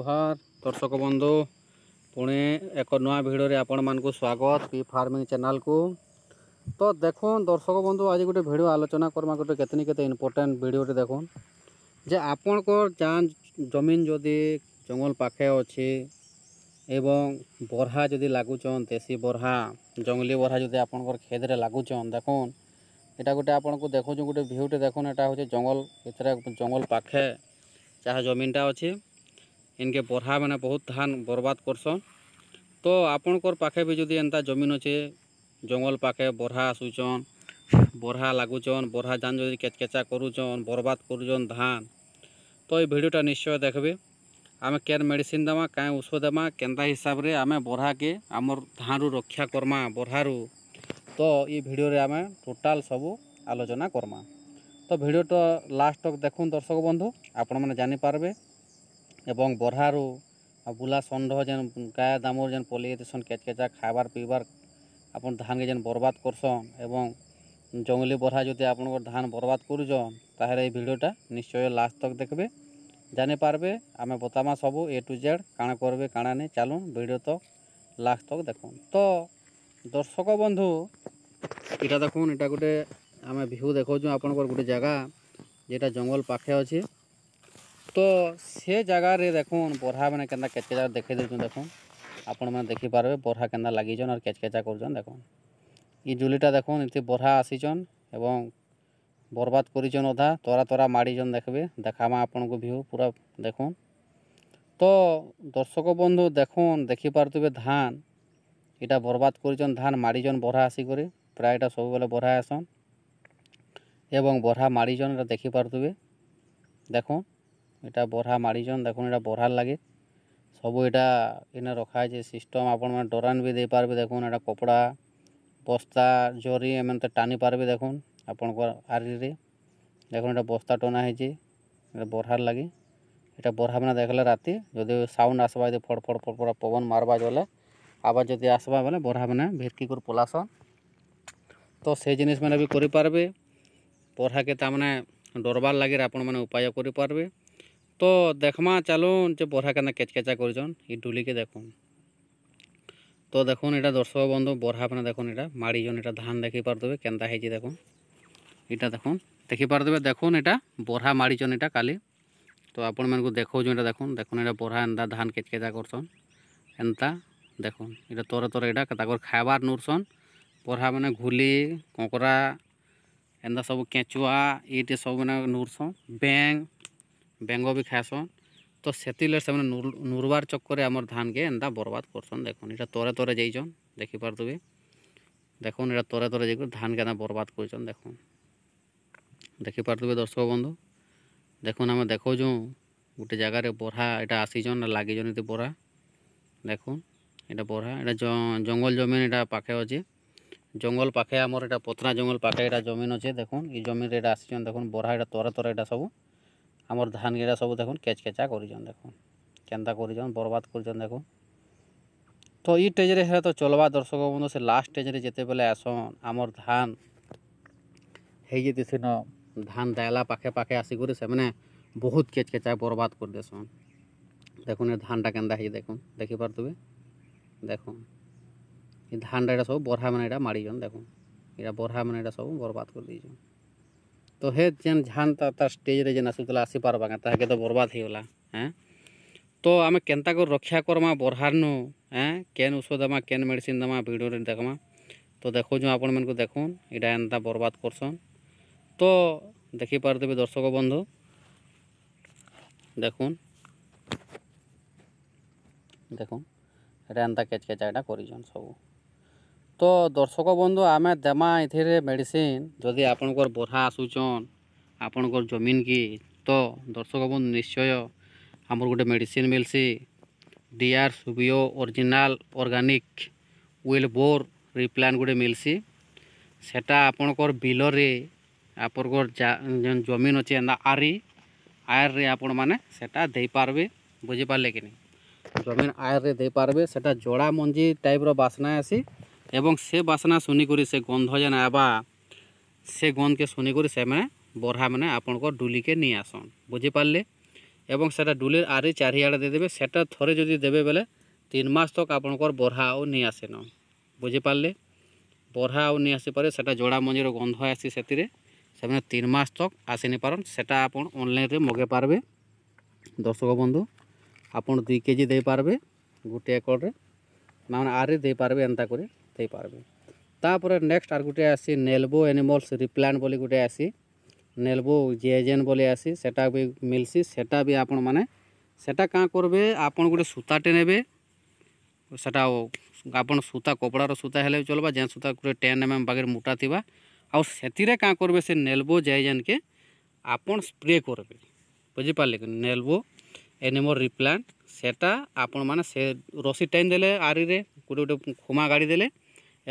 जुहार दर्शक बंधु पुणे एक नया भिडियो आपण मानक स्वागत पी फार्मिंग चैनल को। तो देखो दर्शक बंधु आज गोटे भिडियो आलोचना करमा गोटे केतनी केते इम्पोर्टेंट भिडियो देखो जे आपण को जान जमीन जदि जंगल पाखे अच्छी एवं बरहा जदि लगुचन देसी बरहा जंगली बरहा जदि आपंकर खेत रे लगुचन देखुन एटा गोटे आपन को देखो गोटे भ्यूटे देखुन एटा होचे जंगल इतरे जंगल पाखे जहाँ जमीनटा अच्छी इनके बरहा मैंने बहुत धान बर्बाद करसन। तो आपणकर पाखे भी जदि एंता जमीन अच्छे जंगल पाखे बरहा आसुचन बरहा लगुचन बरहा जान जदि केचकेचा करुचन बर्बाद करुचन धान तो ये भिडियोटा निश्चय देखबे आमे केन मेडिसिन देमा क्या ଔଷଧ देमा केंता हिसाब रे आमे बरहा के आमर धान रु रक्षा करमा बरहारू। तो ये भिडियो रे आमे टोटाल सबू आलोचना करमा। तो भिडियो तो लास्ट तक देखुन दर्शक बंधु आपण मैंने जानी पारबे एवं बरहारू बुला षंढ जेन गाय दामर जेन पलि देसन केचकेचा खाबार पीबार आपन धान के जेन बर्बाद करसन एवं जंगली बरहा जदि आपन धान बर्बाद करुचन ताहले भिडियोटा निश्चय लास्ट तक देखबे जानी पारबे आमे बतामा सबू ए टू जेड काଣା करबे काଣା नहीं चलून भिडियो तो लास्ट तक देखुन। तो दर्शक बंधु इटा देखुन इटा गोटे आमे भ्यू देखौछु आपनकर गोटे जगह जेटा जंगल पाखे अच्छे। तो से जगह रे देखुन बरहा मैंने केंता केचकेचा देखे देछुन देखुन आपण मैंने देखि पारबे बरहा केंता लागिचन और केचकेचा करछन देखुन ई जुलीटा देखुन इति बरहा आसीचन एवं बर्बाद करिचन अधा तोरा तोरा माड़ीचन देखबे देखामा आपन को व्यू पूरा देखुन। तो दर्शक बंधु देखुन देखि पारतबे धान इटा बर्बाद करिचन धान माड़ीचन बरहा आसी करे प्राय एटा सब बेले बरहा आसन एवं बरहा माड़ीचन एटा देखि पारतबे देखुन एटा बरहा माड़ीचन देखुन एटा बरहा लागे सब एटा इने रखा है सिस्टम आपण माने डरान भी दे पारबे देखुन एटा कपड़ा बस्ता जरी एमनते टानी पारबे देखुन आपण को आरी रे देखुन एटा बस्ता टना है एटा बरहार लगे एटा बरहा मैंने देखले राति जदि साउंड आसबा यदि फड़ फड़ फड़ फड़ पवन मारबा जले आवाज जदि आसबा बेले बरहा मैंने भिरकी कर पलासन। तो से जिनिस मैंने भी करि पारबे बरहा के तामने डरबार लगे आपण मैंने उपाय करि पारबे। तो देखमा चलून जे बरहा केना केचकेचा करछन ई डुली के देखुन। तो देखुन एटा दर्शक बंधु बरहा मैंने देखुन एटा माड़ीजन एटा धान देखि पारतबे केंता हेजी देखुन इटा देखुन देखि पारतबे देखुन एटा बरहा माड़ीचन एटा काली। तो आपण मानकु देखौछु एटा देखुन देखुन एटा बरहा एंता धान केचकेचा करछन एंता देखुन एटा तोरे तोरे एटा ताकर खाबार नुरसन बरहा माने घुली कोकरा एंता सब केचुआ इटे सब माने नुरसन बेंग भी खासन। तो सेतिले से नुरबार चक्कर आमर धान के एंता बर्बाद करसन देखुन एटा तोरे तोरे जाइछन देखि पारतबे देखुन एटा तोरे तोरे जाइकर धान के बर्बाद करछन देखुन देखि पारतबे दर्शक बंधु देखुन आमे देखौछु गोटे जगह रे बरहा एटा आसीजन लागिजन इति बरहा देखुन एटा बरहा एटा जंगल जमीन एटा पाखे अछि जंगल पाखे आमर एटा पथरा जंगल पाखे एटा जमीन अछि देखुन ई जमीन रे एटा आसीजन देखुन बरहा एटा तोरे तोरे एटा सब आमर धान एटा सब देखुन केचकेचा करिजन देखुन केंता करिजन बर्बाद करिजन देखुन। तो ई स्टेज रे हे तो चलबा दर्शक बंधु से लास्ट स्टेज रे जेते बेले आसन आमर धान हे जे दिसिन धान दायला पाखे पाखे आसिक से मैंने बहुत केचकेचा बर्बाद कर देसन देखुन ये धानटा केंता है देखुन देखि पारतबे देखुन ये धानटा सब बरहा मैंने एटा माड़ीजन देखुन एटा बरहा मैंने एटा सब बर्बाद कर दीजन। तो हे जेन धान तार स्टेज रे जेन आसुतला आसी पारबा ताके तो बर्बाद हो गला हैं। तो आमे केंता कर रक्षा करमा बरहार नु हैं केन ଔଷଧ देमा केन मेडिसिन देमा वीडियो रे देखमा। तो देखो जो आपण मन को देखुन एटा एंता बर्बाद करसन। तो देखि पारतबे दर्शक बंधु देखुन देखुन एटा एंता केचकेचा एटा करिजन सब। तो दर्शक बंधु आमे देमा इथिरे मेडिसिन जदि आपनकर बरहा आसुचन आपनकर जमीन की तो दर्शक बंधु निश्चय हमर गोटे मेडिसिन मिलसी डीआर सुबियो ओरिजिनल ऑर्गेनिक विल बोर रिप्लान गोटे मिलसी सेटा आपनकर बिल रे आपनकर जेन जमीन अच्छे एंता आयर रे आपण माने सेटा दे पारबे बुझी पारले कि नहीं जमीन आयर रे दे पारबे सेटा जोड़ा मंजी टाइप रो बासना आसी एवं से बासना सुनी करी से गंध जेन आबा से गंध के सुनी करी से माने बरहा माने आपण को डुली के नहीं आसन बुझी पारले। এবং সেটা ডুলির আরি চারিআড়ে ଦେଇଦେବେ। সেটা থরে যদি দেবে বেলে 3 মাস তক ଆପଣଙ୍କର ବରହା ଆଉ ନେଇ ଆସେନ। ବୁଝିପାରିଲେ, ବରହା ଆଉ ନେଇ ଆସିପାରେ, ସେଟା ଜଡ଼ା ମଞ୍ଜିର ଗନ୍ଧ ଆସି ସେଥିରେ ସେମାନେ 3 ମାସ ତକ୍ ଆସିନି ପାରନ୍। ସେଟା ଆପଣ ଅନଲାଇନ୍ରେ ମଗେଇ ପାରବେ। ଦର୍ଶକ ବନ୍ଧୁ, ଆପଣ 2 କେଜି ଦେଇପାରବେ ଗୋଟେ ଏକରରେ, ମାନେ ଆରି ଦେଇପାରବେ, ଏନ୍ତା କରି ଦେଇପାରବେ। ତାପରେ ନେକ୍ସଟ ଆର୍ ଗୋଟେ ଆସି ନେଲବୋ ଏନିମଲ୍ସ ରିପ୍ଲାଣ୍ଟ ବୋଲି ଗୋଟେ ଆସି, ନେଲବୋ ଜେଜେନ୍ ବୋଲି ଆସି, ସେଟା ବି ମିଲ୍ସି। ସେଟା ବି ଆପଣମାନେ ସେଟା କାଁ କରବେ, ଆପଣ ଗୋଟେ ସୂତାଟେ ନେବେ। ସେଟା ଆପଣ ସୂତା କପଡ଼ାର ସୂତା ହେଲେ ବି ଚଲବା, ଯେନ୍ ସୂତା ଗୋଟେ 10 mm ବାଗରେ ମୋଟା ଥିବା। ଆଉ ସେଥିରେ କାଁ କରବେ, ସେ ନେଲବୋ ଜେଜେନ୍କେ ଆପଣ ସ୍ପ୍ରେ କରବେ। ବୁଝିପାରିଲେ କି, ନେଲବୋ ଏନିମଲ୍ ରିପ୍ଲାଣ୍ଟ ସେଟା ଆପଣମାନେ ସେ ରସି ଟାଇମ୍ ଦେଲେ ଆରିରେ ଗୋଟେ ଗୋଟେ ଖୁମା ଗାଡ଼ି ଦେଲେ,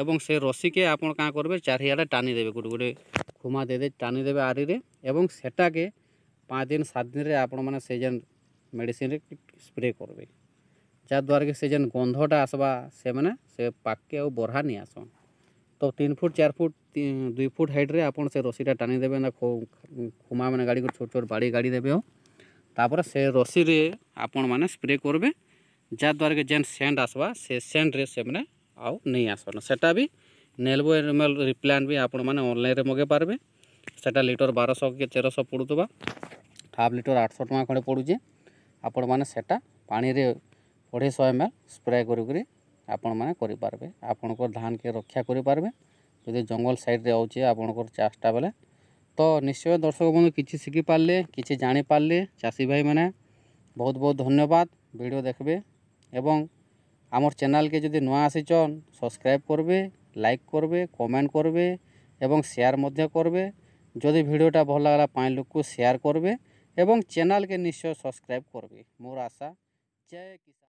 ଏବଂ ସେ ରସିକେ ଆପଣ କାଁ କରବେ ଚାରିଆଡ଼େ ଟାଣିଦେବେ, ଗୋଟେ ଗୋଟେ ଖୁମା ଦେଇଦେ ଟାଣିଦେବେ ଆରିରେ। ଏବଂ ସେଟାକେ 5 ଦିନ 7 ଦିନରେ ଆପଣମାନେ ସେ ଯେନ୍ ମେଡ଼ିସିନ୍ରେ ସ୍ପ୍ରେ କରବେ, ଯାହାଦ୍ୱାରା କି ସେ ଯେନ୍ ଗନ୍ଧଟା ଆସ୍ବା ସେମାନେ ସେ ପାଖ୍କେ ଆଉ ବରହା ନି ଆସନ୍। ତ 3 ଫୁଟ 4 ଫୁଟ 2 ଫୁଟ ହାଇଟ୍ରେ ଆପଣ ସେ ରସିଟା ଟାଣିଦେବେ ନା ଖୁମା ମାନେ ଗାଡ଼ି ଛୋଟ ଛୋଟ ବାଡ଼ି ଗାଡ଼ି ଦେବେ। ଆଉ ତାପରେ ସେ ରସିରେ ଆପଣମାନେ ସ୍ପ୍ରେ କରବେ, ଯାହାଦ୍ୱାରା କି ଯେନ୍ ସେଣ୍ଟ ଆସ୍ବା ସେ ସେଣ୍ଟରେ ସେମାନେ ଆଉ ନେଇ ଆସନ୍। ସେଟା ବି ନେଲବୋ ଏନିମଲ୍ ରିପ୍ଲାଣ୍ଟ ବି ଆପଣମାନେ ଅନଲାଇନ୍ରେ ମଗେଇ ପାରବେ। ସେଟା ଲିଟର 1200 କି 1300 ପଡ଼ୁଥିବା, ହାଫ୍ ଲିଟର 800 ଟଙ୍କା ଖଣ୍ଡେ ପଡ଼ୁଛେ। ଆପଣମାନେ ସେଟା ପାଣିରେ 250 ml ସ୍ପ୍ରେ କରିକିରି ଆପଣମାନେ କରିପାରବେ। ଆପଣଙ୍କର ଧାନକେ ରକ୍ଷା କରିପାରବେ ଯଦି ଜଙ୍ଗଲ ସାଇଡ଼୍ରେ ଆଉଛେ ଆପଣଙ୍କର ଚାଷଟା ବେଲେ। ତ ନିଶ୍ଚୟ ଦର୍ଶକ ବନ୍ଧୁ କିଛି ଶିଖିପାରିଲେ, କିଛି ଜାଣିପାରିଲେ। ଚାଷୀ ଭାଇମାନେ ବହୁତ ବହୁତ ଧନ୍ୟବାଦ। ଭିଡ଼ିଓ ଦେଖିବେ ଏବଂ ଆମର ଚ୍ୟାନେଲ୍କେ ଯଦି ନୂଆ ଆସିଛନ୍ ସବସ୍କ୍ରାଇବ୍ କରିବେ, ଲାଇକ୍ କରିବେ, କମେଣ୍ଟ କରିବେ ଏବଂ ସେୟାର ମଧ୍ୟ କରିବେ। ଯଦି ଭିଡ଼ିଓଟା ଭଲ ଲାଗଲା 5 ଲୋକକୁ ସେୟାର କରିବେ ଏବଂ ଚ୍ୟାନେଲ୍କେ ନିଶ୍ଚୟ ସବସ୍କ୍ରାଇବ୍ କରିବେ। ମୋର ଆଶା। ଜୟ କିଷାନ।